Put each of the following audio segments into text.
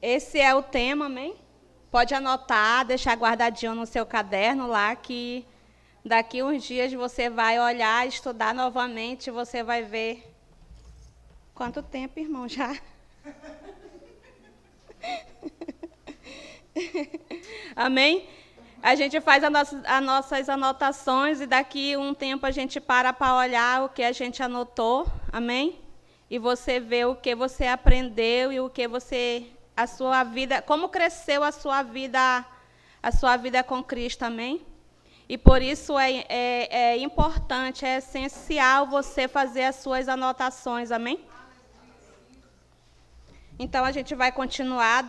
Esse é o tema, amém? Pode anotar, deixar guardadinho no seu caderno lá, que daqui uns dias você vai olhar, estudar novamente, você vai ver. Quanto tempo, irmão, já? Amém? A gente faz as nossas anotações e daqui um tempo a gente para olhar o que a gente anotou, amém? E você vê o que você aprendeu e o que você, a sua vida, como cresceu a sua vida com Cristo, amém? E por isso é importante, é essencial você fazer as suas anotações, amém? Então a gente vai continuar,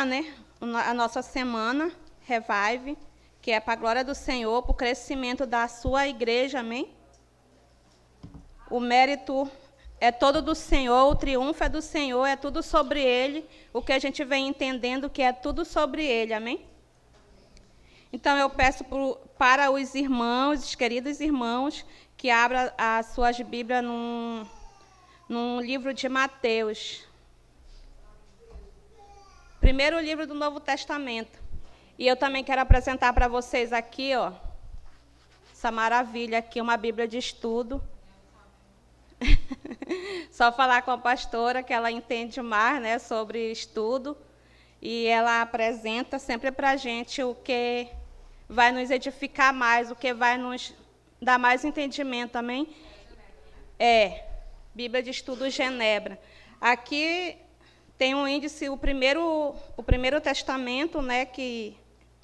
né, a nossa semana, Revive, que é para a glória do Senhor, para o crescimento da sua igreja, amém? O mérito é todo do Senhor, o triunfo é do Senhor, é tudo sobre Ele, o que a gente vem entendendo que é tudo sobre Ele, amém? Então eu peço para os irmãos, os queridos irmãos, que abram as suas Bíblias num livro de Mateus. Primeiro livro do Novo Testamento. E eu também quero apresentar para vocês aqui, ó, essa maravilha aqui, uma Bíblia de estudo. Só falar com a pastora, que ela entende mais, né, sobre estudo. E ela apresenta sempre para a gente o que vai nos edificar mais, o que vai nos dar mais entendimento, amém? Bíblia de Estudo Genebra. Aqui tem um índice, o primeiro testamento, né, que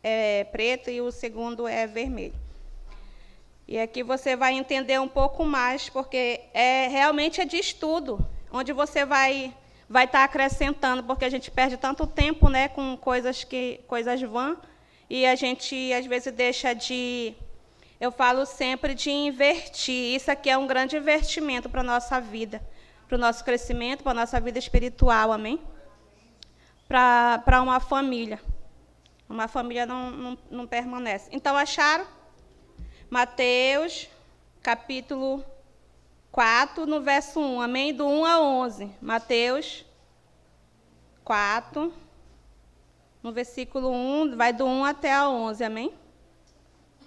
é preto, e o segundo é vermelho. E aqui você vai entender um pouco mais, porque realmente é de estudo, onde você vai estar acrescentando, porque a gente perde tanto tempo, né, com coisas vãs, e a gente, às vezes, deixa de... Eu falo sempre de invertir. Isso aqui é um grande investimento para a nossa vida, para o nosso crescimento, para a nossa vida espiritual, amém? Para uma família. Uma família não permanece. Então, acharam? Mateus, capítulo 4, no verso 1, amém? Do 1 a 11. Mateus 4, no versículo 1, vai do 1 até a 11, amém?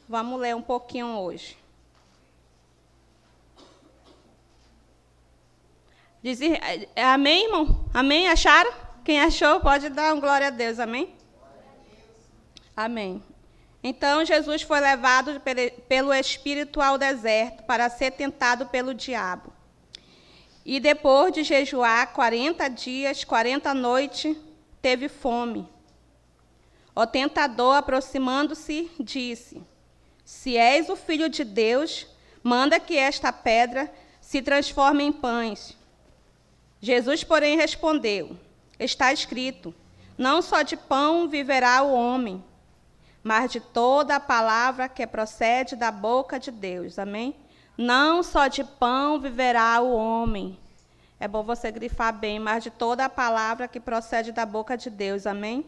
Vamos ler um pouquinho hoje. Amém, irmão? Amém? Acharam? Quem achou, pode dar um glória a Deus, amém? Amém. Então, Jesus foi levado pelo Espírito ao deserto para ser tentado pelo diabo. E depois de jejuar 40 dias, 40 noites, teve fome. O tentador, aproximando-se, disse: Se és o Filho de Deus, manda que esta pedra se transforme em pães. Jesus, porém, respondeu: Está escrito, não só de pão viverá o homem, mas de toda a palavra que procede da boca de Deus. Amém? Não só de pão viverá o homem. É bom você grifar bem, mas de toda a palavra que procede da boca de Deus. Amém?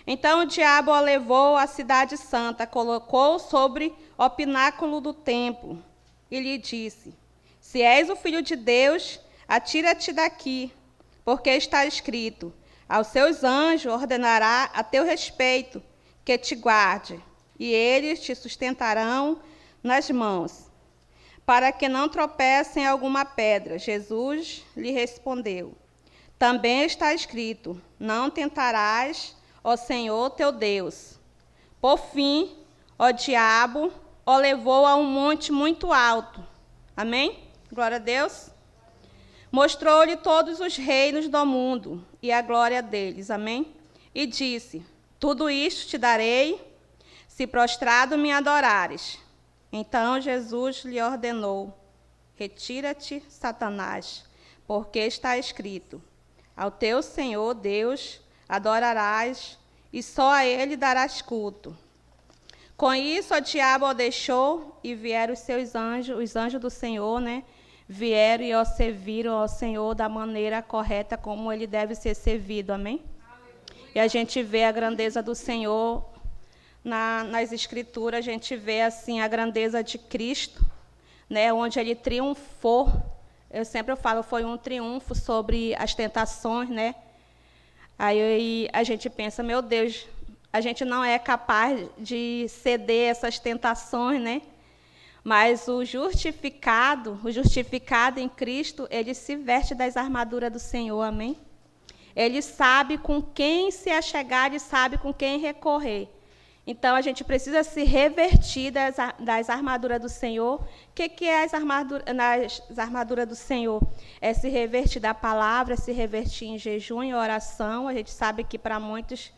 Então o diabo o levou à cidade santa, colocou sobre o pináculo do templo e lhe disse: Se és o Filho de Deus, atira-te daqui, porque está escrito: Aos seus anjos ordenará a teu respeito que te guarde, e eles te sustentarão nas mãos, para que não tropece em alguma pedra. Jesus lhe respondeu: Também está escrito: Não tentarás o Senhor teu Deus. Por fim, o diabo o levou a um monte muito alto. Amém? Glória a Deus. Mostrou-lhe todos os reinos do mundo e a glória deles. Amém? E disse: Tudo isto te darei, se prostrado me adorares. Então Jesus lhe ordenou: Retira-te, Satanás, porque está escrito: Ao teu Senhor Deus adorarás, e só a ele darás culto. Com isso, o diabo o deixou, e vieram os seus anjos, os anjos do Senhor, né? Vieram e o serviram ao Senhor da maneira correta, como ele deve ser servido, amém? E a gente vê a grandeza do Senhor nas Escrituras, a gente vê assim a grandeza de Cristo, né? Onde ele triunfou. Eu sempre falo, foi um triunfo sobre as tentações, né? Aí a gente pensa, meu Deus, a gente não é capaz de ceder essas tentações, né? Mas o justificado em Cristo, ele se veste das armaduras do Senhor, amém? Ele sabe com quem se achegar e sabe com quem recorrer. Então, a gente precisa se revertir das armaduras do Senhor. O que é as armaduras do Senhor? É se revertir da palavra, se revertir em jejum e oração. A gente sabe que, para muitos,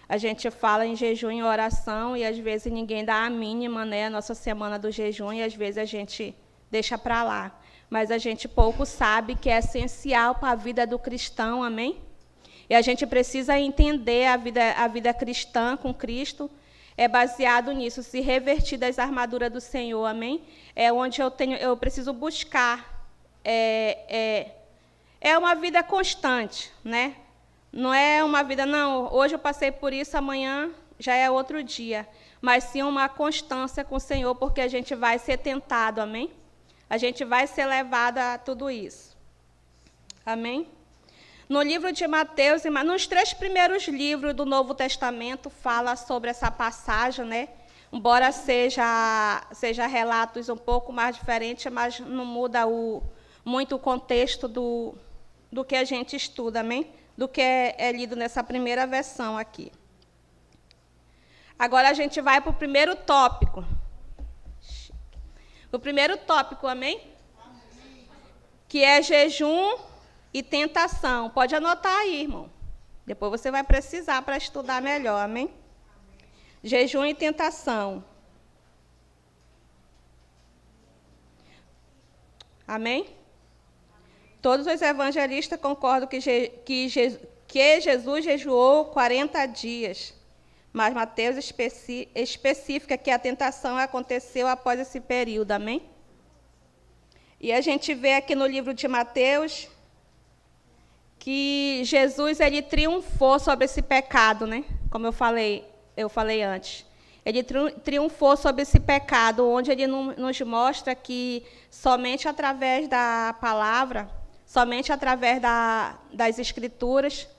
a gente fala em jejum e oração, e, às vezes, ninguém dá a mínima, né, a nossa semana do jejum, e, às vezes, a gente deixa para lá. Mas a gente pouco sabe que é essencial para a vida do cristão, amém? E a gente precisa entender a vida cristã com Cristo, é baseado nisso, se revertir das armaduras do Senhor, amém? É onde eu preciso buscar. É uma vida constante, né? Não é uma vida, não, hoje eu passei por isso, amanhã já é outro dia. Mas sim uma constância com o Senhor, porque a gente vai ser tentado, amém? A gente vai ser levado a tudo isso. Amém? No livro de Mateus, nos 3 primeiros livros do Novo Testamento, fala sobre essa passagem, né? Embora seja relatos um pouco mais diferentes, mas não muda muito o contexto do que a gente estuda, amém? Do que é lido nessa primeira versão aqui. Agora a gente vai para o primeiro tópico. O primeiro tópico, amém? Que é jejum e tentação. Pode anotar aí, irmão. Depois você vai precisar para estudar melhor, amém? Jejum e tentação. Amém? Todos os evangelistas concordam que Jesus jejuou 40 dias. Mas Mateus especifica que a tentação aconteceu após esse período, amém? E a gente vê aqui no livro de Mateus que Jesus ele triunfou sobre esse pecado, né? Como eu falei antes. Ele triunfou sobre esse pecado, onde ele nos mostra que somente através da palavra, somente através das Escrituras,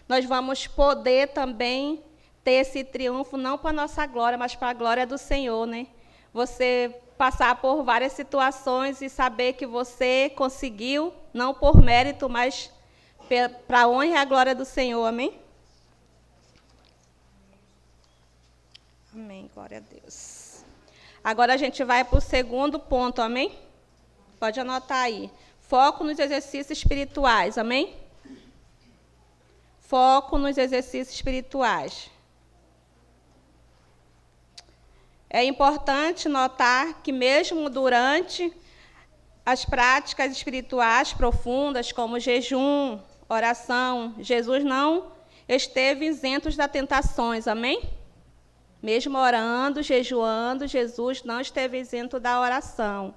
nós vamos poder também ter esse triunfo, não para a nossa glória, mas para a glória do Senhor, né? Você passar por várias situações e saber que você conseguiu, não por mérito, mas para a honra e a glória do Senhor, amém? Amém, glória a Deus. Agora a gente vai para o segundo ponto, amém? Pode anotar aí. Foco nos exercícios espirituais, amém? Foco nos exercícios espirituais. É importante notar que mesmo durante as práticas espirituais profundas, como jejum, oração, Jesus não esteve isento das tentações, amém? Mesmo orando, jejuando, Jesus não esteve isento da oração.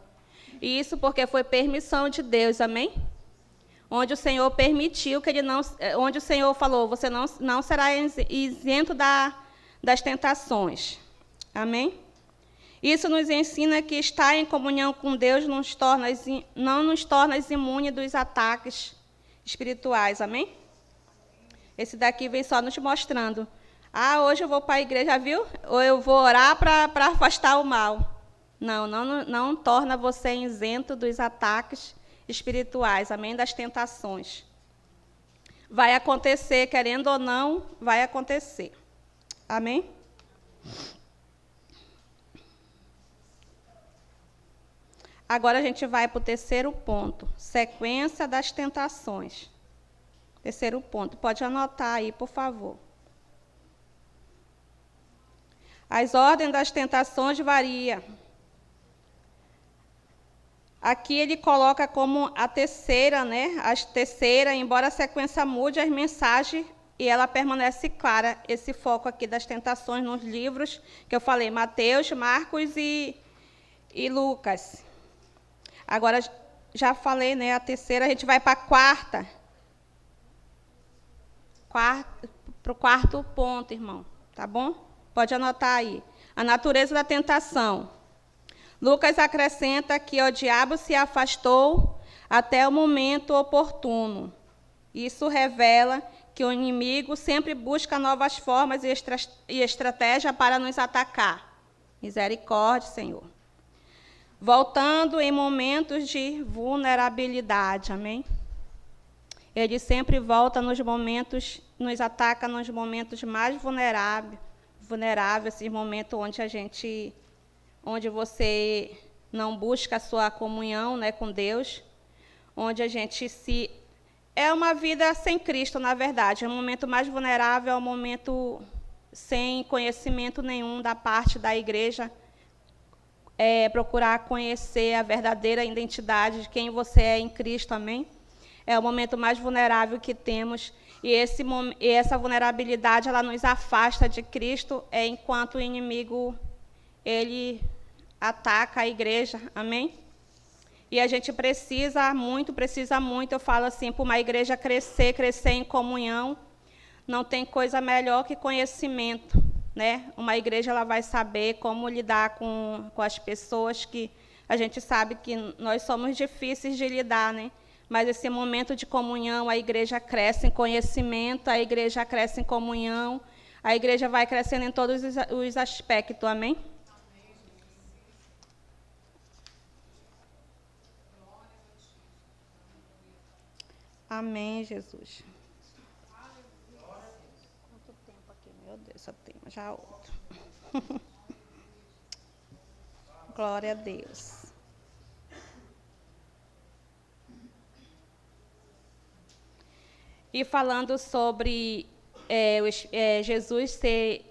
Isso porque foi permissão de Deus, amém? Onde o Senhor permitiu que ele não, onde o Senhor falou, você não será isento das tentações, amém? Isso nos ensina que estar em comunhão com Deus não nos torna imunes dos ataques espirituais, amém? Esse daqui vem só nos mostrando. Hoje eu vou para a igreja, viu? Ou eu vou orar para afastar o mal. Não torna você isento dos ataques espirituais, amém? Das tentações. Vai acontecer, querendo ou não, vai acontecer. Amém? Agora a gente vai para o terceiro ponto, sequência das tentações. Terceiro ponto, pode anotar aí, por favor. As ordens das tentações variam. Aqui ele coloca como a terceira, né? A terceira, embora a sequência mude, as mensagens, e ela permanece clara, esse foco aqui das tentações nos livros, que eu falei, Mateus, Marcos e Lucas. Agora, já falei, né? A terceira, a gente vai para a quarta. Para o quarto ponto, irmão. Tá bom? Pode anotar aí. A natureza da tentação. Lucas acrescenta que o diabo se afastou até o momento oportuno. Isso revela que o inimigo sempre busca novas formas e estratégia para nos atacar. Misericórdia, Senhor. Voltando em momentos de vulnerabilidade, amém? Ele sempre volta nos momentos, nos ataca nos momentos mais vulneráveis, esses momentos onde você não busca a sua comunhão, né, com Deus, onde a gente é uma vida sem Cristo, na verdade. É o momento mais vulnerável, é o momento sem conhecimento nenhum da parte da igreja, procurar conhecer a verdadeira identidade de quem você é em Cristo, amém? É o momento mais vulnerável que temos, e essa vulnerabilidade ela nos afasta de Cristo, enquanto o inimigo ele ataca a igreja, amém? E a gente precisa muito, eu falo assim, para uma igreja crescer em comunhão, não tem coisa melhor que conhecimento, né? Uma igreja ela vai saber como lidar com as pessoas que a gente sabe que nós somos difíceis de lidar, né? Mas esse momento de comunhão, a igreja cresce em conhecimento, a igreja cresce em comunhão, a igreja vai crescendo em todos os aspectos, amém? Amém, Jesus. Quanto tempo aqui? Meu Deus, só tem já outro. Glória a Deus. E falando sobre Jesus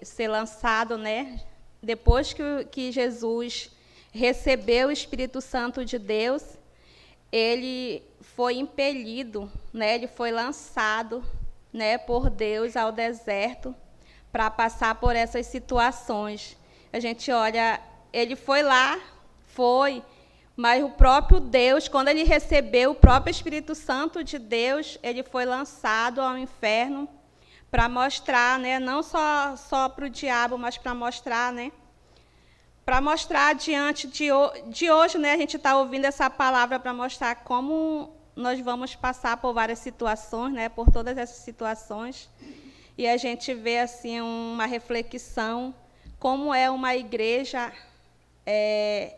ser lançado, né? Depois que Jesus recebeu o Espírito Santo de Deus, ele foi impelido, né? Ele foi lançado, né, por Deus ao deserto para passar por essas situações. A gente olha, ele foi lá, mas o próprio Deus, quando ele recebeu o próprio Espírito Santo de Deus, ele foi lançado ao inferno para mostrar, né, não só para o diabo, mas para mostrar, né, para mostrar diante de hoje, né, a gente está ouvindo essa palavra para mostrar como nós vamos passar por várias situações, né, por todas essas situações, e a gente vê assim uma reflexão, como é uma igreja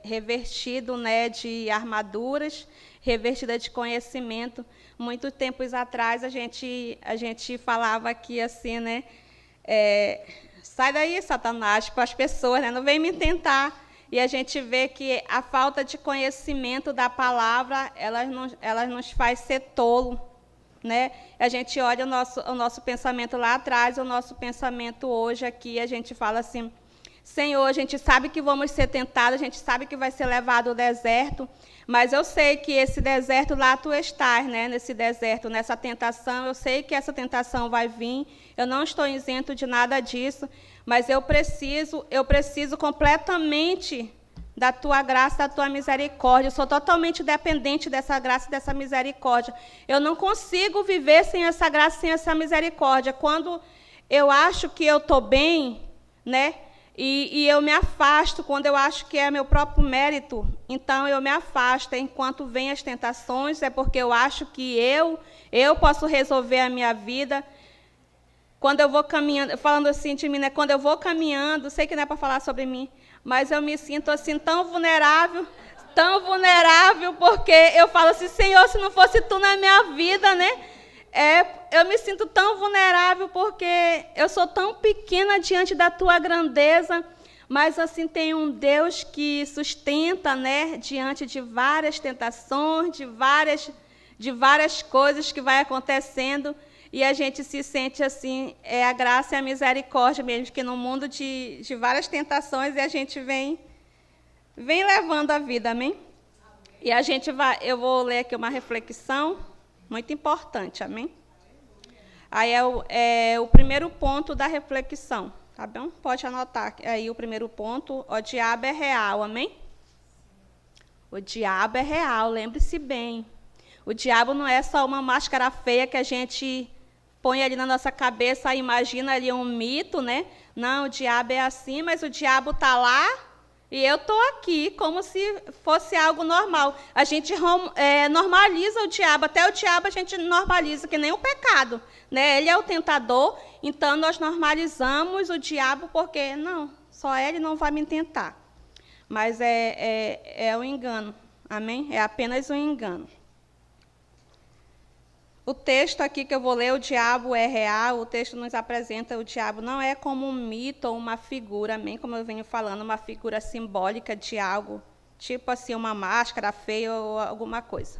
revestido, né, de armaduras, revestida de conhecimento. Muitos tempos atrás a gente falava aqui assim, né, sai daí, Satanás, para as pessoas, né, não vem me tentar. E a gente vê que a falta de conhecimento da palavra, ela nos faz ser tolo, né? A gente olha o nosso pensamento lá atrás, o nosso pensamento hoje aqui, a gente fala assim: Senhor, a gente sabe que vamos ser tentados, a gente sabe que vai ser levado ao deserto, mas eu sei que esse deserto lá tu estás, né? Nesse deserto, nessa tentação, eu sei que essa tentação vai vir, eu não estou isento de nada disso, mas eu preciso completamente da tua graça, da tua misericórdia. Eu sou totalmente dependente dessa graça e dessa misericórdia. Eu não consigo viver sem essa graça, sem essa misericórdia. Quando eu acho que eu estou bem, né? E eu me afasto, quando eu acho que é meu próprio mérito, então eu me afasto. Enquanto vêm as tentações, é porque eu acho que eu posso resolver a minha vida. Quando eu vou caminhando, falando assim de mim, né? Quando eu vou caminhando, sei que não é para falar sobre mim, mas eu me sinto assim tão vulnerável, porque eu falo assim: Senhor, se não fosse tu na minha vida, né? Eu me sinto tão vulnerável porque eu sou tão pequena diante da tua grandeza, mas assim tem um Deus que sustenta, né, diante de várias tentações, de várias coisas que vai acontecendo, e a gente se sente assim, a graça e a misericórdia mesmo, que no mundo de várias tentações a gente vem levando a vida, amém? E eu vou ler aqui uma reflexão muito importante, amém? Aí é o primeiro ponto da reflexão, tá bom? Pode anotar aí o primeiro ponto: o diabo é real, amém? O diabo é real, lembre-se bem. O diabo não é só uma máscara feia que a gente põe ali na nossa cabeça, imagina ali um mito, né? Não, o diabo é assim, mas o diabo está lá, E eu estou aqui como se fosse algo normal. A gente normaliza o diabo, até o diabo a gente normaliza, que nem o pecado. Né? Ele é o tentador, então nós normalizamos o diabo porque, não, só ele não vai me tentar. Mas é um engano, amém? É apenas um engano. O texto aqui que eu vou ler, o diabo é real, o texto nos apresenta o diabo não é como um mito ou uma figura, amém? Como eu venho falando, uma figura simbólica de algo, tipo assim, uma máscara feia ou alguma coisa.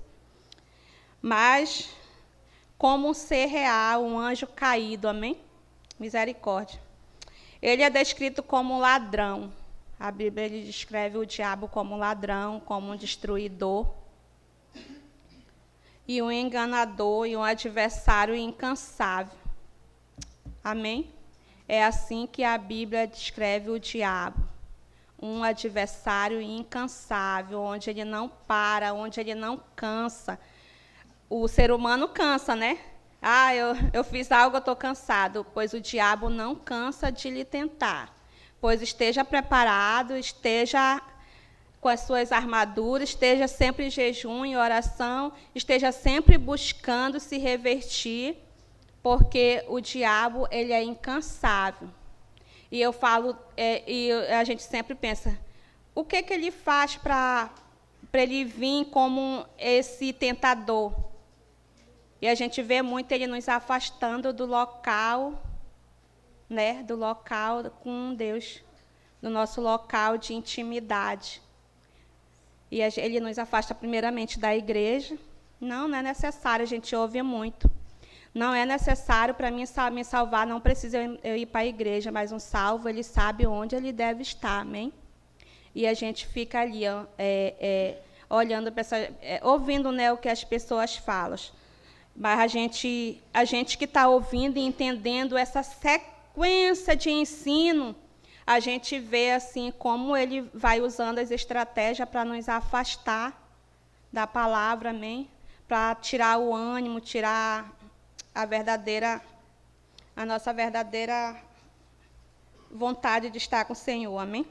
Mas como um ser real, um anjo caído, amém? Misericórdia. Ele é descrito como um ladrão. A Bíblia ele descreve o diabo como um ladrão, como um destruidor. E um enganador e um adversário incansável. Amém? É assim que a Bíblia descreve o diabo. Um adversário incansável, onde ele não para, onde ele não cansa. O ser humano cansa, né? Ah, eu fiz algo, eu estou cansado. Pois o diabo não cansa de lhe tentar. Pois esteja preparado, esteja com as suas armaduras, esteja sempre em jejum e oração, esteja sempre buscando se revertir, porque o diabo ele é incansável. E eu falo, e a gente sempre pensa, o que ele faz para ele vir como esse tentador? E a gente vê muito ele nos afastando do local, né, do local com Deus, do nosso local de intimidade. E ele nos afasta primeiramente da igreja. Não é necessário, a gente ouve muito. Não é necessário para mim me salvar, não precisa eu ir para a igreja, mas um salvo, ele sabe onde ele deve estar, amém? E a gente fica ali, olhando, ouvindo, né, o que as pessoas falam. Mas a gente que está ouvindo e entendendo essa sequência de ensino, a gente vê assim como ele vai usando as estratégias para nos afastar da palavra, amém? Para tirar o ânimo, tirar a nossa verdadeira vontade de estar com o Senhor, amém?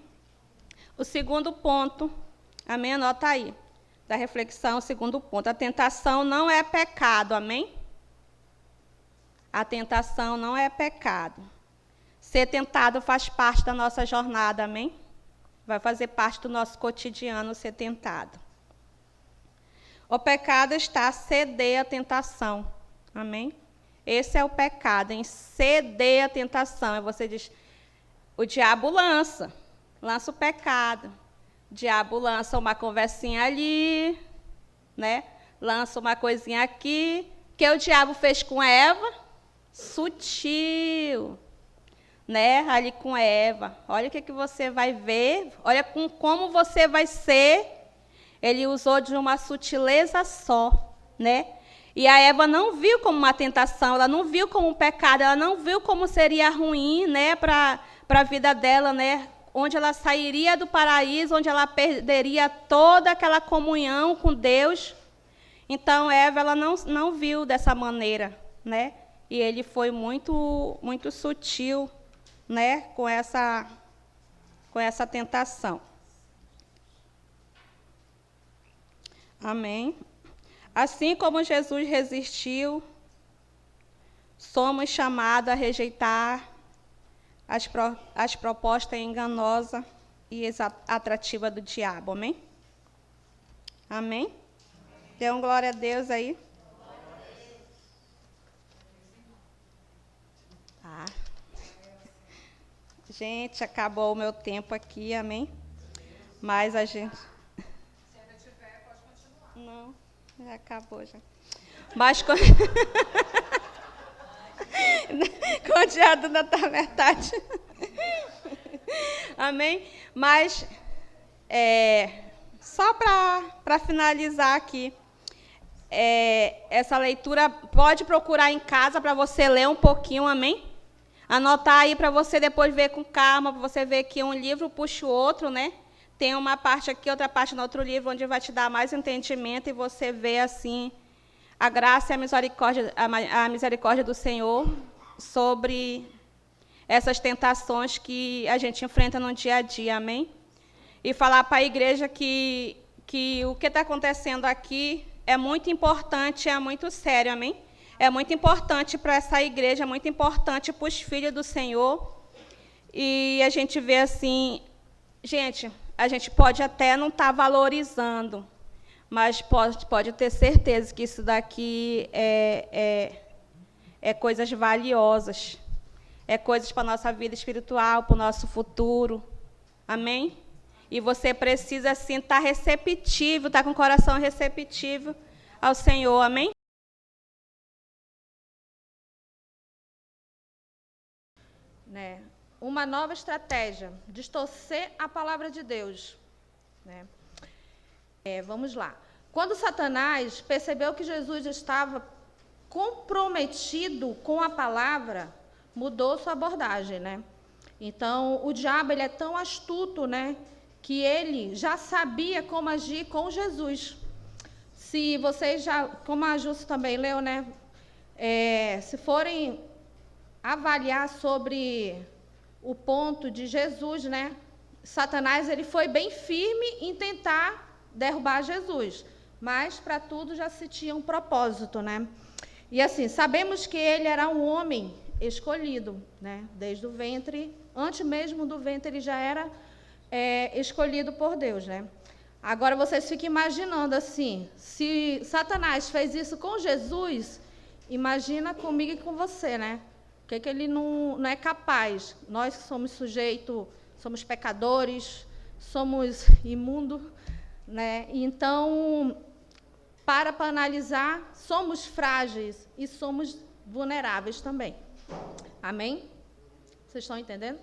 O segundo ponto, amém? Anota aí, da reflexão, o segundo ponto. A tentação não é pecado, amém? A tentação não é pecado. Ser tentado faz parte da nossa jornada, amém? Vai fazer parte do nosso cotidiano ser tentado. O pecado está a ceder à tentação, amém? Esse é o pecado, em ceder à tentação. E você diz, o diabo lança o pecado. O diabo lança uma conversinha ali, né? Lança uma coisinha aqui. O que o diabo fez com Eva? Sutil. Né, ali com Eva, olha o que você vai ver, olha como você vai ser. Ele usou de uma sutileza só, né? E a Eva não viu como uma tentação, ela não viu como um pecado, ela não viu como seria ruim, né, para a vida dela, né? Onde ela sairia do paraíso, onde ela perderia toda aquela comunhão com Deus. Então Eva ela não viu dessa maneira, né? E ele foi muito muito sutil, né, com essa tentação. Amém? Assim como Jesus resistiu, somos chamados a rejeitar as propostas enganosas e atrativas do diabo. Amém? Amém? Dê um glória a Deus aí. Gente, acabou o meu tempo aqui, amém? Mas a gente... Se ainda tiver, pode continuar. Não, já acabou já. Mas quando... Continuando na metade. Amém? Mas, só para finalizar aqui, essa leitura, pode procurar em casa para você ler um pouquinho, amém? Anotar aí para você depois ver com calma, para você ver que um livro puxa o outro, né? Tem uma parte aqui, outra parte no outro livro, onde vai te dar mais entendimento e você vê, assim, a graça e a misericórdia do Senhor sobre essas tentações que a gente enfrenta no dia a dia, amém? e falar para a igreja que o que está acontecendo aqui é muito importante, é muito sério, amém? É muito importante para essa igreja, é muito importante para os filhos do Senhor. E a gente vê assim, gente, a gente pode até não estar valorizando, mas pode ter certeza que isso daqui é coisas valiosas, é coisas para a nossa vida espiritual, para o nosso futuro, amém? E você precisa, assim, estar receptivo, estar com o coração receptivo ao Senhor, amém? Né? Uma nova estratégia, distorcer a palavra de Deus. Né? Vamos lá. Quando Satanás percebeu que Jesus estava comprometido com a palavra, mudou sua abordagem, né? Então, o diabo, ele é tão astuto, né, que ele já sabia como agir com Jesus. Se vocês já, como a Júcia também leu, né, se forem avaliar sobre o ponto de Jesus, né, Satanás, ele foi bem firme em tentar derrubar Jesus, mas para tudo já se tinha um propósito, né? E assim, sabemos que ele era um homem escolhido, né? Desde o ventre, antes mesmo do ventre, ele já era escolhido por Deus, né? Agora vocês fiquem imaginando assim, se Satanás fez isso com Jesus, imagina comigo e com você, né? O que ele não é capaz? Nós que somos sujeitos, somos pecadores, somos imundos, né? Então, para analisar, somos frágeis e somos vulneráveis também. Amém? Vocês estão entendendo?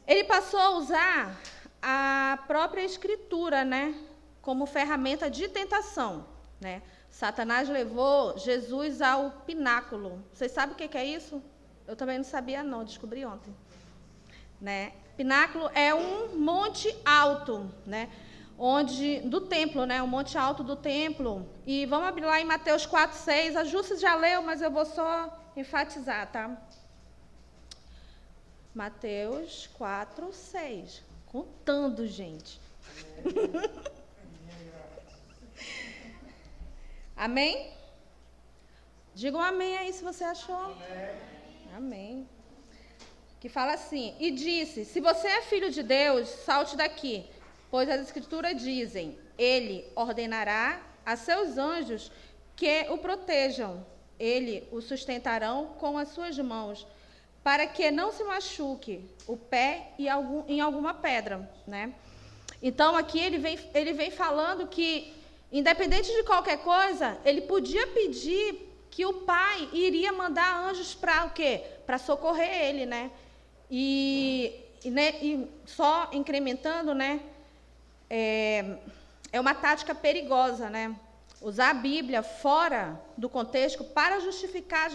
Ele passou a usar a própria escritura, né, como ferramenta de tentação, né? Satanás levou Jesus ao pináculo. Vocês sabem o que é isso? Eu também não sabia, não, descobri ontem. Né? Pináculo é um monte alto, né? Do templo, né? Um monte alto do templo. E vamos abrir lá em Mateus 4:6. A Júcia já leu, mas eu vou só enfatizar, tá? Mateus 4:6. Contando, gente. Amém? Diga um amém aí se você achou. Amém. Amém. Que fala assim: e disse, se você é filho de Deus, salte daqui, pois as escrituras dizem, ele ordenará a seus anjos que o protejam, ele o sustentarão com as suas mãos, para que não se machuque o pé em alguma pedra, né? Então aqui ele vem falando que, independente de qualquer coisa, ele podia pedir que o pai iria mandar anjos para o quê? Para socorrer ele, né? E só incrementando, né? É uma tática perigosa, né? Usar a Bíblia fora do contexto para justificar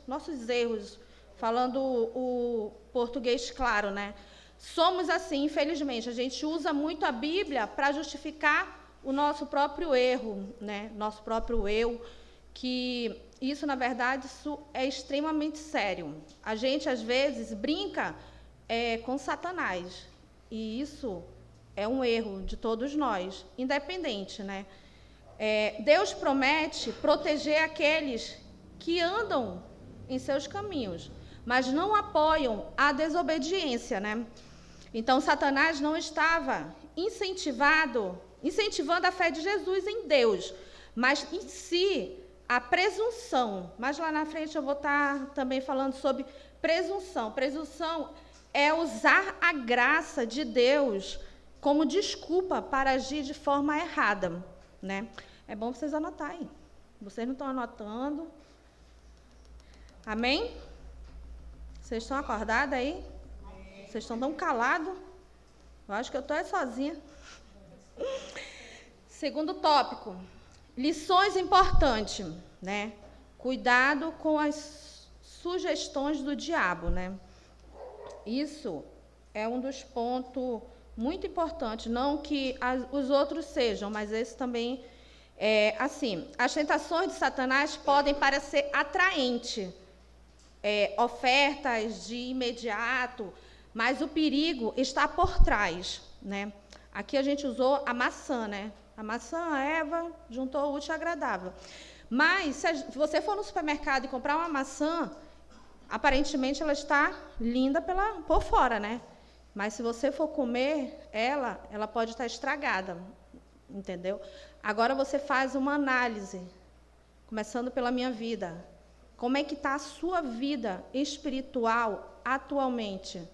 nossos erros, falando o português claro, né? Somos assim, infelizmente, a gente usa muito a Bíblia para justificar o nosso próprio erro, né? Nosso próprio eu, que isso, na verdade, isso é extremamente sério. A gente, às vezes, brinca com Satanás, e isso é um erro de todos nós, independente, né? Deus promete proteger aqueles que andam em seus caminhos, mas não apoiam a desobediência, né? Então, Satanás não estava incentivando a fé de Jesus em Deus, mas em si, a presunção. Mas lá na frente eu vou estar também falando sobre presunção. Presunção é usar a graça de Deus como desculpa para agir de forma errada, né? É bom vocês anotarem aí. Vocês não estão anotando. Amém? Vocês estão acordados aí? Vocês estão tão calados? Eu acho que eu estou sozinha. Segundo tópico, lições importantes, né? Cuidado com as sugestões do diabo, né? Isso é um dos pontos muito importantes, não que os outros sejam, mas esse também é assim. As tentações de Satanás podem parecer atraentes, ofertas de imediato, mas o perigo está por trás, né? Aqui a gente usou a maçã, né? A maçã, a Eva, juntou o útil e agradável. Mas, se você for no supermercado e comprar uma maçã, aparentemente ela está linda por fora, né? Mas se você for comer ela pode estar estragada, entendeu? Agora você faz uma análise, começando pela minha vida. Como é que está a sua vida espiritual atualmente?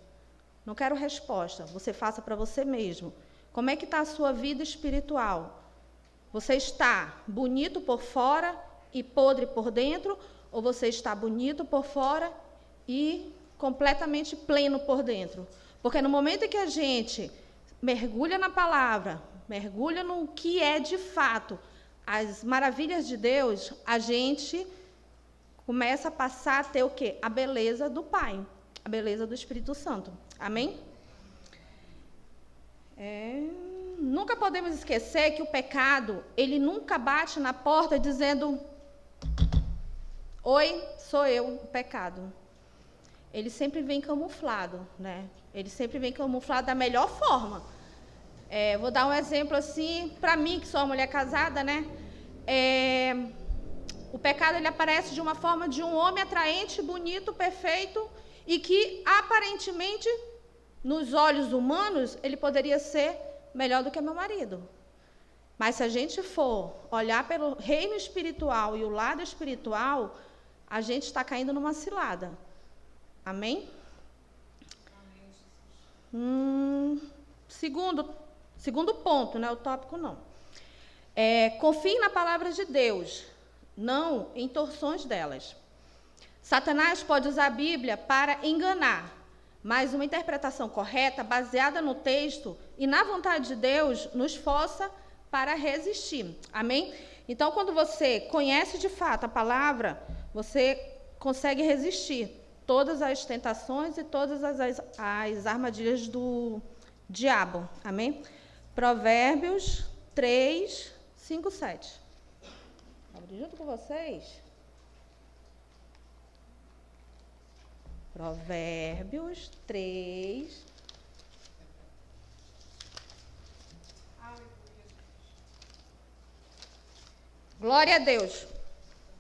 Não quero resposta, você faça para você mesmo. Como é que está a sua vida espiritual? Você está bonito por fora e podre por dentro? Ou você está bonito por fora e completamente pleno por dentro? Porque no momento em que a gente mergulha na palavra, mergulha no que é de fato as maravilhas de Deus, a gente começa a passar a ter o quê? A beleza do Pai, a beleza do Espírito Santo. Amém? Nunca podemos esquecer que o pecado, ele nunca bate na porta dizendo: oi, sou eu, o pecado. Ele sempre vem camuflado, né? Ele sempre vem camuflado da melhor forma. Vou dar um exemplo assim, para mim, que sou uma mulher casada, né? O pecado, ele aparece de uma forma de um homem atraente, bonito, perfeito, e que, aparentemente, nos olhos humanos, ele poderia ser melhor do que meu marido. Mas se a gente for olhar pelo reino espiritual e o lado espiritual, a gente está caindo numa cilada. Amém? Segundo ponto, né? O tópico não. Confie na palavra de Deus, não em torções delas. Satanás pode usar a Bíblia para enganar, mas uma interpretação correta, baseada no texto e na vontade de Deus, nos força para resistir. Amém? Então, quando você conhece de fato a palavra, você consegue resistir todas as tentações e todas as armadilhas do diabo. Amém? Provérbios 3, 5, 7. Vou abrir junto com vocês. Provérbios 3. Glória a Deus.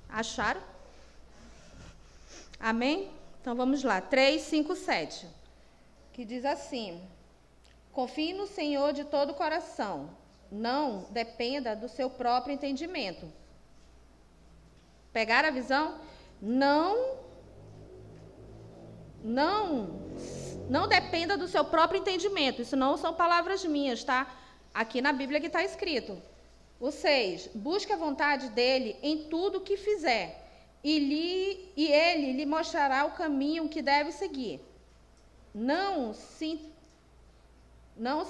Acharam? Amém? Então vamos lá. 3, 5, 7. Que diz assim: confie no Senhor de todo o coração. Não dependa do seu próprio entendimento. Pegaram a visão? Não dependa do seu próprio entendimento. Isso não são palavras minhas, tá? Aqui na Bíblia que está escrito. O 6. Busque a vontade dele em tudo o que fizer, e ele lhe mostrará o caminho que deve seguir. Não se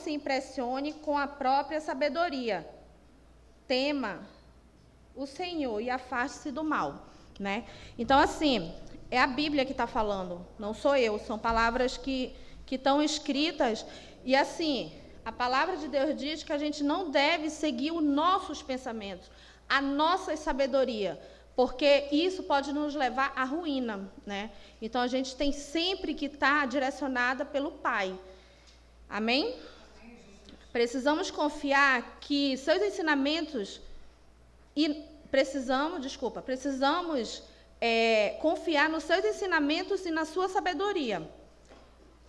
impressione com a própria sabedoria. Tema o Senhor e afaste-se do mal, né? Então, assim, é a Bíblia que está falando, não sou eu. São palavras que estão escritas. E, assim, a palavra de Deus diz que a gente não deve seguir os nossos pensamentos, a nossa sabedoria, porque isso pode nos levar à ruína, né? Então, a gente tem sempre que estar direcionada pelo Pai. Amém? Precisamos confiar que seus ensinamentos precisamos confiar nos seus ensinamentos e na sua sabedoria.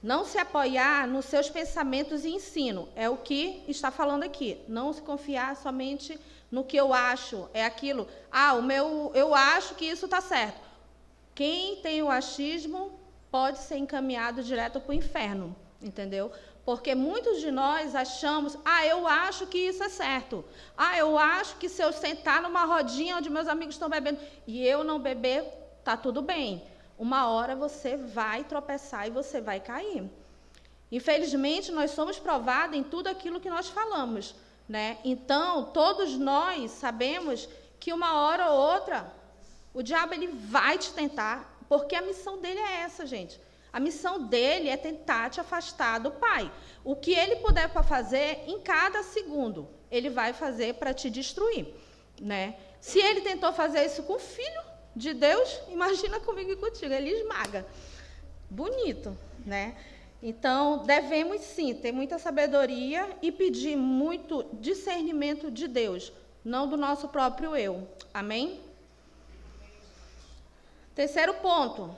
Não se apoiar nos seus pensamentos e ensino. É o que está falando aqui. Não se confiar somente no que eu acho. É aquilo. Eu acho que isso está certo. Quem tem o achismo pode ser encaminhado direto para o inferno. Entendeu? Porque muitos de nós achamos, eu acho que isso é certo. Eu acho que se eu sentar numa rodinha onde meus amigos estão bebendo e eu não beber, tá tudo bem. Uma hora você vai tropeçar e você vai cair. Infelizmente, nós somos provados em tudo aquilo que nós falamos, né? Então, todos nós sabemos que uma hora ou outra, o diabo ele vai te tentar, porque a missão dele é essa, gente. A missão dele é tentar te afastar do Pai. O que ele puder para fazer, em cada segundo, ele vai fazer para te destruir, né? Se ele tentou fazer isso com o Filho de Deus, imagina comigo e contigo, ele esmaga. Bonito, né? Então, devemos sim ter muita sabedoria e pedir muito discernimento de Deus, não do nosso próprio eu. Amém? Terceiro ponto.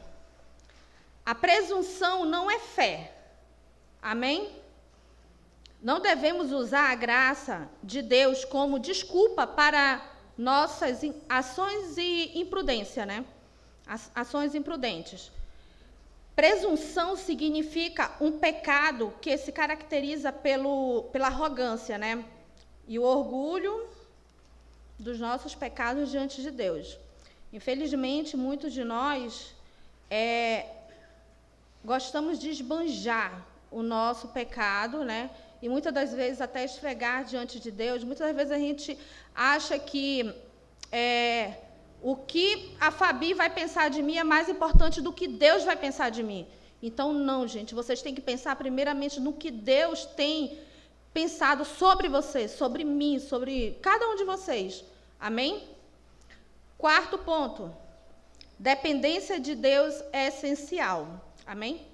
A presunção não é fé. Amém? Não devemos usar a graça de Deus como desculpa para nossas ações e imprudência, né? Ações imprudentes. Presunção significa um pecado que se caracteriza pela arrogância, né? E o orgulho dos nossos pecados diante de Deus. Infelizmente, muitos de nós gostamos de esbanjar o nosso pecado, né? E muitas das vezes até esfregar diante de Deus. Muitas das vezes a gente acha que o que a Fabi vai pensar de mim é mais importante do que Deus vai pensar de mim. Então, não, gente. Vocês têm que pensar primeiramente no que Deus tem pensado sobre você, sobre mim, sobre cada um de vocês. Amém? Quarto ponto. Dependência de Deus é essencial. Amém?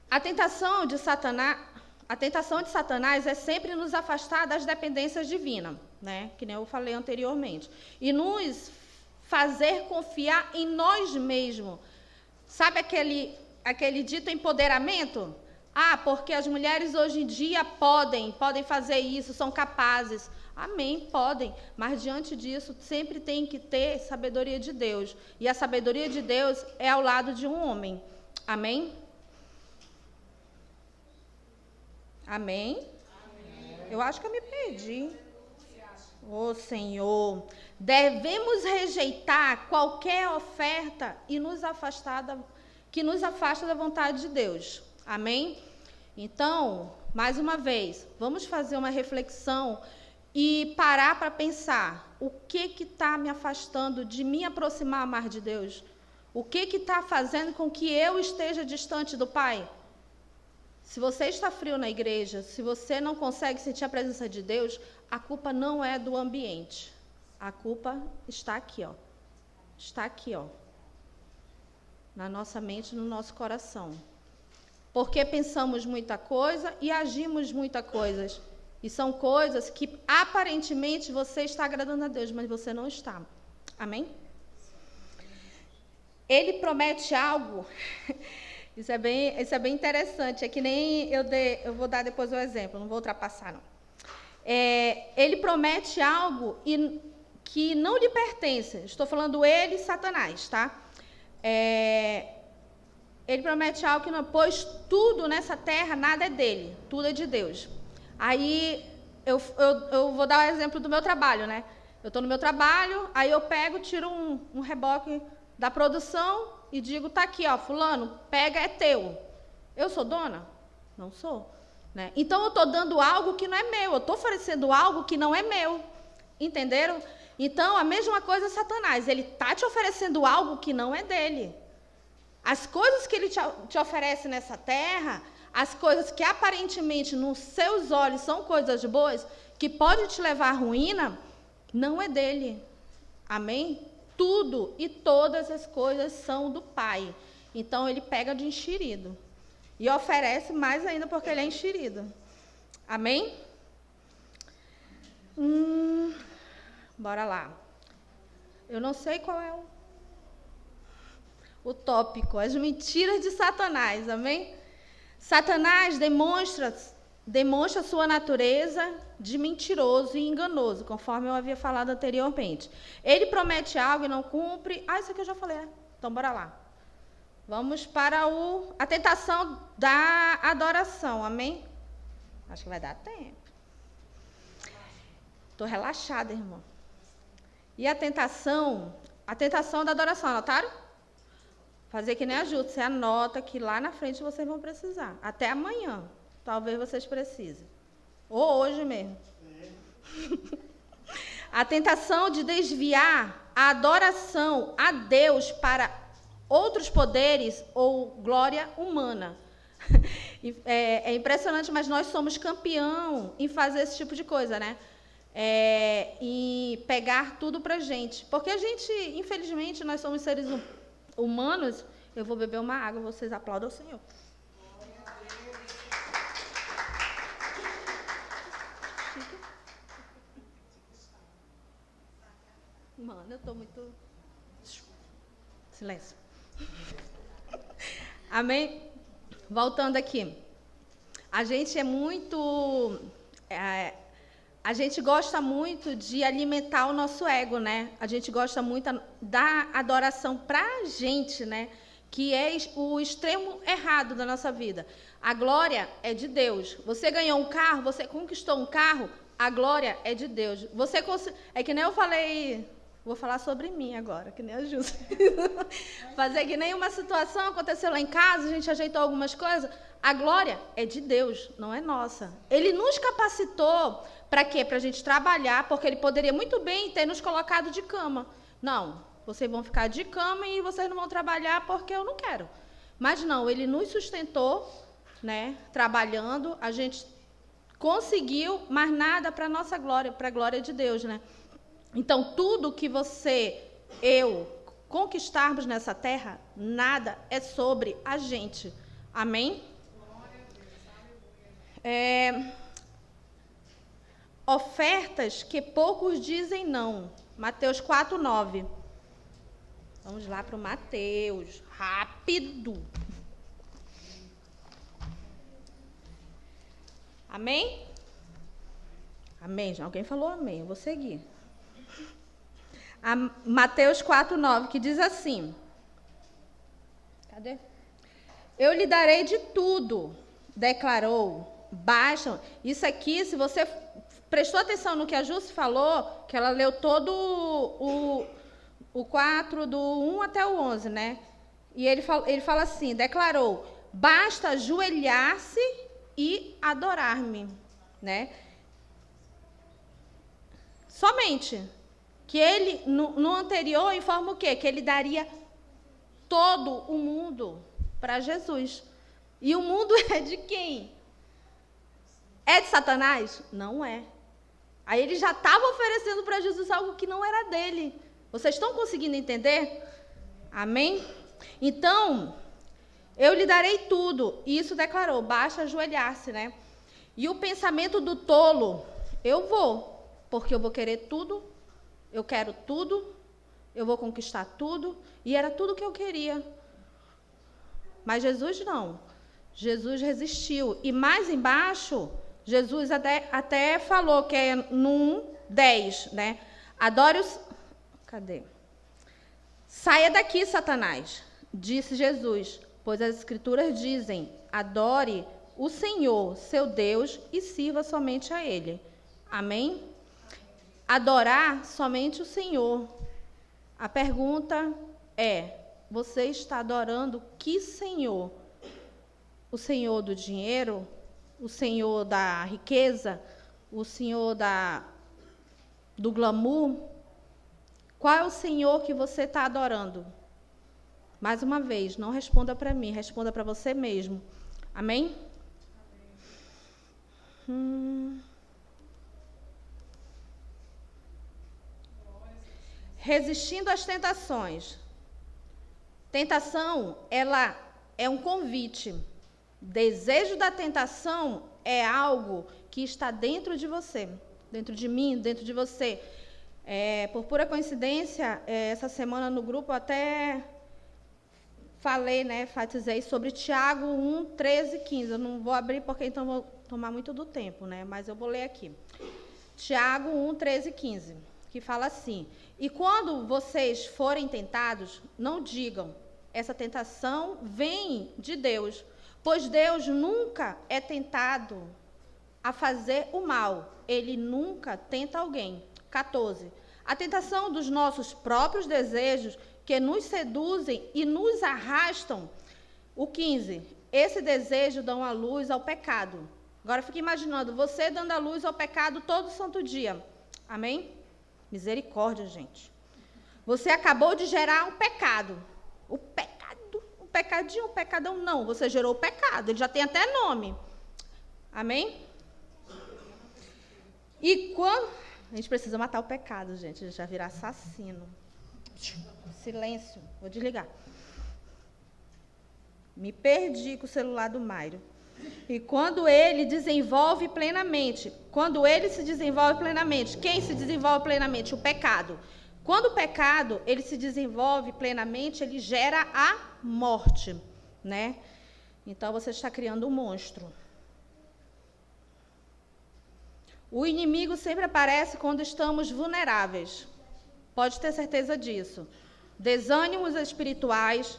A tentação de Satanás é sempre nos afastar das dependências divinas, né? Que nem eu falei anteriormente. E nos fazer confiar em nós mesmos. Sabe aquele dito empoderamento? Ah, porque as mulheres hoje em dia podem fazer isso, são capazes. Amém, podem. Mas diante disso, sempre tem que ter sabedoria de Deus. E a sabedoria de Deus é ao lado de um homem. Amém? Amém? Amém. Eu acho que eu me perdi. Ô Senhor, devemos rejeitar qualquer oferta e que nos afasta da vontade de Deus. Amém? Então, mais uma vez, vamos fazer uma reflexão e parar para pensar o que está me afastando de me aproximar mais de Deus? O que está fazendo com que eu esteja distante do Pai? Se você está frio na igreja, se você não consegue sentir a presença de Deus, a culpa não é do ambiente. A culpa está aqui, ó. Está aqui, ó. Na nossa mente, no nosso coração. Porque pensamos muita coisa e agimos muita coisas. E são coisas que aparentemente você está agradando a Deus, mas você não está. Amém? Ele promete algo. Isso é bem interessante. É que nem eu vou dar depois o exemplo, não vou ultrapassar, não. Ele promete algo que não lhe pertence. Estou falando ele e Satanás, tá? Ele promete algo que não, pois tudo nessa terra, nada é dele, tudo é de Deus. Aí eu vou dar o exemplo do meu trabalho, né? Eu estou no meu trabalho, aí eu tiro um reboque da produção e digo, tá aqui, ó, fulano, pega, é teu. Eu sou dona? Não sou. Né? Então, eu estou dando algo que não é meu, eu estou oferecendo algo que não é meu. Entenderam? Então, a mesma coisa é Satanás, ele está te oferecendo algo que não é dele. As coisas que ele te oferece nessa terra, as coisas que aparentemente nos seus olhos são coisas boas, que pode te levar à ruína, não é dele. Amém? Tudo e todas as coisas são do Pai. Então, ele pega de enxerido. E oferece mais ainda porque ele é enxerido. Amém? Bora lá. Eu não sei qual é o tópico. As mentiras de Satanás. Amém? Satanás demonstra sua natureza de mentiroso e enganoso, conforme eu havia falado anteriormente. Ele promete algo e não cumpre. Isso aqui eu já falei, né? Então, bora lá. Vamos para a tentação da adoração, amém? Acho que vai dar tempo. Estou relaxada, irmão. E a tentação da adoração, anotaram? Fazer que nem a Júlia, você anota que lá na frente vocês vão precisar. Até amanhã, talvez vocês precisem. Ou hoje mesmo. A tentação de desviar a adoração a Deus para outros poderes ou glória humana. É impressionante, mas nós somos campeão em fazer esse tipo de coisa, né? Em pegar tudo pra gente. Porque a gente, infelizmente, nós somos seres humanos Eu vou beber uma água, vocês aplaudam o Senhor. Mano, eu tô muito... Silêncio. Amém? Voltando aqui. A gente é muito... a gente gosta muito de alimentar o nosso ego, né? A gente gosta muito da adoração pra gente, né? Que é o extremo errado da nossa vida. A glória é de Deus. Você ganhou um carro, você conquistou um carro, a glória é de Deus. Você é que nem eu falei... Vou falar sobre mim agora, que nem a Júlia. Fazer que nem uma situação aconteceu lá em casa, a gente ajeitou algumas coisas. A glória é de Deus, não é nossa. Ele nos capacitou para quê? Para a gente trabalhar, porque ele poderia muito bem ter nos colocado de cama. Não, vocês vão ficar de cama e vocês não vão trabalhar porque eu não quero. Mas não, ele nos sustentou, né, trabalhando, a gente conseguiu, mas nada para a nossa glória, para a glória de Deus, né? Então, tudo que eu conquistarmos nessa terra, nada é sobre a gente. Amém? Ofertas que poucos dizem não. Mateus 4:9. Vamos lá para o Mateus. Rápido. Amém? Amém. Alguém falou amém. Eu vou seguir. Mateus 4:9, que diz assim. Cadê? Eu lhe darei de tudo, declarou. Basta. Isso aqui, se você prestou atenção no que a Júcia falou, que ela leu todo o 4, do 1 até o 11, né? E ele fala assim, declarou, basta ajoelhar-se e adorar-me, né? Somente. Que ele, no anterior, informa o quê? Que ele daria todo o mundo para Jesus. E o mundo é de quem? É de Satanás? Não é. Aí ele já estava oferecendo para Jesus algo que não era dele. Vocês estão conseguindo entender? Amém? Então, eu lhe darei tudo. E isso declarou, basta ajoelhar-se, né? E o pensamento do tolo, eu vou, porque eu vou querer tudo. Eu quero tudo, eu vou conquistar tudo, e era tudo que eu queria. Mas Jesus não. Jesus resistiu. E mais embaixo, Jesus até falou, que é no 10, né? Adore os... Cadê? Saia daqui, Satanás, disse Jesus, pois as Escrituras dizem, adore o Senhor, seu Deus, e sirva somente a Ele. Amém? Adorar somente o Senhor. A pergunta é, você está adorando que Senhor? O Senhor do dinheiro? O Senhor da riqueza? O Senhor do glamour? Qual é o Senhor que você está adorando? Mais uma vez, não responda para mim, responda para você mesmo. Amém? Resistindo às tentações. Tentação, ela é um convite. Desejo da tentação é algo que está dentro de você, dentro de mim, dentro de você. Por pura coincidência, essa semana no grupo eu até falei, né, enfatizei sobre Tiago 1, 13 e 15. Eu não vou abrir porque então vou tomar muito do tempo, né, mas eu vou ler aqui. Tiago 1, 13 e 15, que fala assim, e quando vocês forem tentados, não digam, essa tentação vem de Deus, pois Deus nunca é tentado a fazer o mal, ele nunca tenta alguém. 14. A tentação dos nossos próprios desejos que nos seduzem e nos arrastam. O 15. Esse desejo dão a luz ao pecado. Agora fique imaginando, você dando a luz ao pecado todo santo dia. Amém? Misericórdia, gente. Você acabou de gerar um pecado. O pecado, um pecadinho, um pecadão, não. Você gerou o pecado, ele já tem até nome. Amém? E quando... A gente precisa matar o pecado, gente, já virar assassino. Silêncio, vou desligar. Me perdi com o celular do Mário. E quando ele desenvolve plenamente, quem se desenvolve plenamente? O pecado. Quando o pecado, ele se desenvolve plenamente, ele gera a morte, né? Então, você está criando um monstro. O inimigo sempre aparece quando estamos vulneráveis. Pode ter certeza disso. Desânimos espirituais.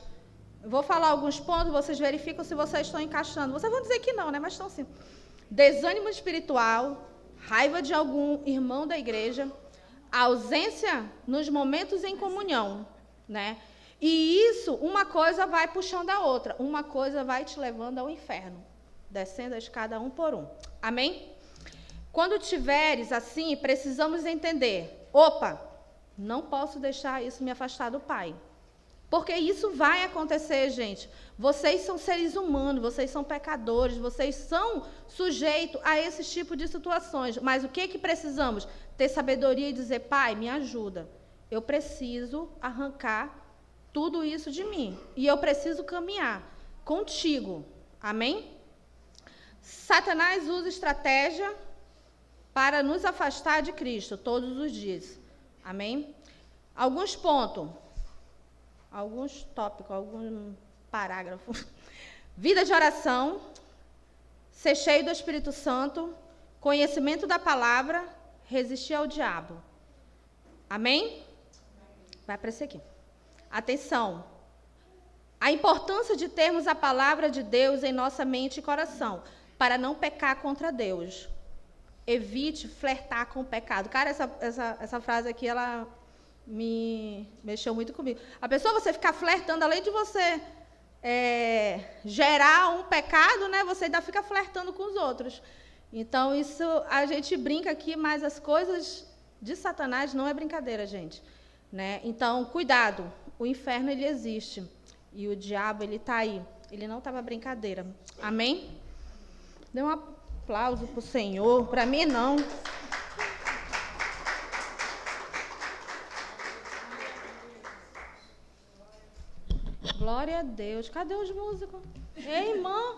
Vou falar alguns pontos, vocês verificam se vocês estão encaixando. Vocês vão dizer que não, né? Mas estão sim. Desânimo espiritual, raiva de algum irmão da igreja, ausência nos momentos em comunhão, né? E isso, uma coisa vai puxando a outra. Uma coisa vai te levando ao inferno. Descendo a escada um por um. Amém? Quando tiveres assim, precisamos entender. Opa, não posso deixar isso me afastar do Pai. Porque isso vai acontecer, gente. Vocês são seres humanos, vocês são pecadores, vocês são sujeitos a esse tipo de situações. Mas o que precisamos? Ter sabedoria e dizer, Pai, me ajuda. Eu preciso arrancar tudo isso de mim. E eu preciso caminhar contigo. Amém? Satanás usa estratégia para nos afastar de Cristo todos os dias. Amém? Alguns pontos. Alguns tópicos, algum parágrafo. Vida de oração, ser cheio do Espírito Santo, conhecimento da palavra, resistir ao diabo. Amém? Vai aparecer aqui. Atenção. A importância de termos a palavra de Deus em nossa mente e coração, para não pecar contra Deus. Evite flertar com o pecado. Cara, essa frase aqui, ela me mexeu muito comigo. A pessoa, você ficar flertando, além de você gerar um pecado, né, você ainda fica flertando com os outros. Então, isso a gente brinca aqui, mas as coisas de Satanás não é brincadeira, gente. Né? Então, cuidado. O inferno, ele existe. E o diabo, ele está aí. Ele não estava brincadeira. Amém? Dê um aplauso para o Senhor. Para mim, não. Glória a Deus. Cadê os músicos? Ei, irmã.